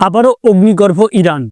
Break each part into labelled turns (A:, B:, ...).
A: আবারও অগ্নিগর্ভ ইরান।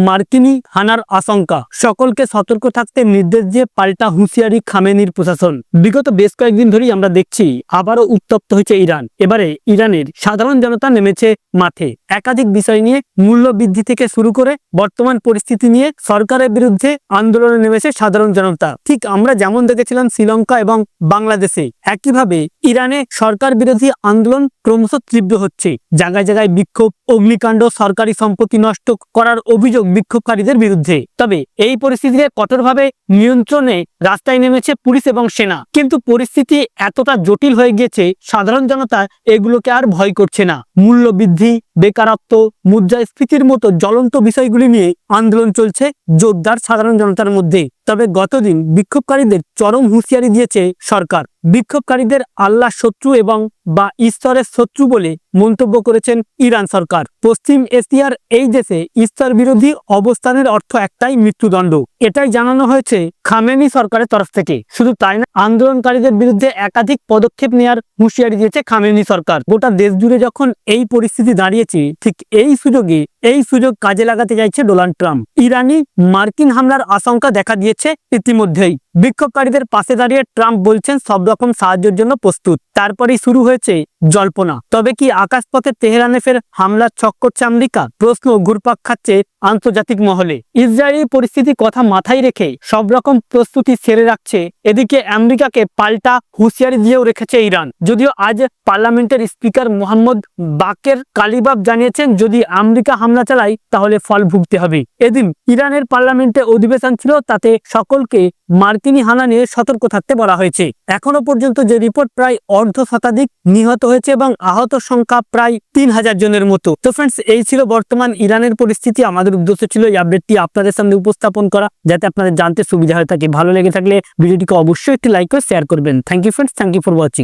A: মার্কিনি হানার আশঙ্কা, সকলকে সতর্ক থাকতে নির্দেশ দিয়ে পাল্টা হুঁশিয়ারি খামেনির প্রশাসন। বিগত বেশ কয়েকদিন ধরেই আমরা দেখছি আবারও উত্তপ্ত হয়েছে ইরান। এবারে ইরানের সাধারণ জনতা নেমেছে মাঠে। একাধিক বিষয় নিয়ে মূল্য বৃদ্ধি থেকে শুরু করে বর্তমান পরিস্থিতি নিয়ে সরকারের বিরুদ্ধে আন্দোলনে নেমেছে সাধারণ জনতা। ঠিক আমরা যেমন দেখেছিলাম শ্রীলঙ্কা এবং বাংলাদেশে, একইভাবে ইরানে সরকার বিরোধী আন্দোলন ক্রমশ তীব্র হচ্ছে। জায়গায় জায়গায় বিক্ষোভ, অগ্নিকাণ্ড, সরকারি সম্পত্তি নষ্ট করার অভিযোগ বিক্ষোভকারীদের বিরুদ্ধে। তবে এই পরিস্থিতিকে কঠোরভাবে নিয়ন্ত্রণে রাস্তায় নেমেছে পুলিশ এবং সেনা। কিন্তু পরিস্থিতি এতটা জটিল হয়ে গিয়েছে, সাধারণ জনতা এগুলোকে আর ভয় করছে না। মূল্য বৃদ্ধি, বেকারত্ব, মুদ্রাস্ফীতির মতো জ্বলন্ত বিষয়গুলি নিয়ে আন্দোলন চলছে জোরদার সাধারণ জনতার মধ্যে। তবে গতদিন বিক্ষোভকারীদের চরম হুঁশিয়ারি দিয়েছে সরকার। বিক্ষোভকারীদের আল্লাহ শত্রু এবং বা ঈশ্বরের শত্রু বলে মন্তব্য করেছেন ইরান সরকার। পশ্চিম এশিয়ার এই দেশে ঈশ্বর বিরোধী অবস্থানের অর্থ একটাই, মৃত্যুদণ্ড। এটাই জানানো হয়েছে খামেনি সরকারের তরফ থেকে। শুধু তাই না, আন্দোলনকারীদের বিরুদ্ধে একাধিক পদক্ষেপ নেওয়ার হুঁশিয়ারি দিয়েছে খামেনি সরকার। গোটা দেশ জুড়ে যখন এই পরিস্থিতি দাঁড়িয়েছে, ঠিক এই সুযোগ কাজে লাগাতে চাইছে ডোনাল্ড ট্রাম্প। ইরানি মার্কিন হামলার আশঙ্কা দেখা দিয়েছে ইতিমধ্যেই। বিক্ষোভকারীদের পাশে দাঁড়িয়ে ট্রাম্প বলছেন সব রকম সাহায্যের জন্য প্রস্তুত। তারপরেই শুরু হয়েছে জল্পনা। তবে কি আকাশপথে তেহরানে ফের হামলার ছক করছে আমেরিকা? প্রশ্ন ঘুরপাক খাচ্ছে আন্তর্জাতিক মহলে। ইসরায়েলি পরিস্থিতির কথা মাথায় রেখে সব রকম প্রস্তুতি সেরে রাখছে। এদিকে আমেরিকাকে পাল্টা হুঁশিয়ারি দিয়েও রেখেছে ইরান। যদিও আজ পার্লামেন্টের স্পিকার মোহাম্মদ বাকের কালিবাফ জানিয়েছেন, যদি আমেরিকা হামলা চালায় তাহলে ফল ভুগতে হবে। এদিন ইরানের পার্লামেন্টে অধিবেশন ছিল, তাতে সকলকে মার্কিনি হানা নিয়ে সতর্ক থাকতে বলা হয়েছে। এখনো পর্যন্ত যে রিপোর্ট, প্রায় অর্ধ শতাধিক নিহত হয়েছে এবং আহত সংখ্যা প্রায় 3000 জনের মতো। তো ফ্রেন্ডস, এই ছিল বর্তমান ইরানের পরিস্থিতি। আমাদের উদ্দেশ্য ছিল এই আপডেটটি আপনাদের সামনে উপস্থাপন করা, যাতে আপনাদের জানতে সুবিধা হয়ে থাকে। ভালো লেগে থাকলে ভিডিওটিকে অবশ্যই একটি লাইক করে শেয়ার করবেন। Thank you friends, thank you for watching.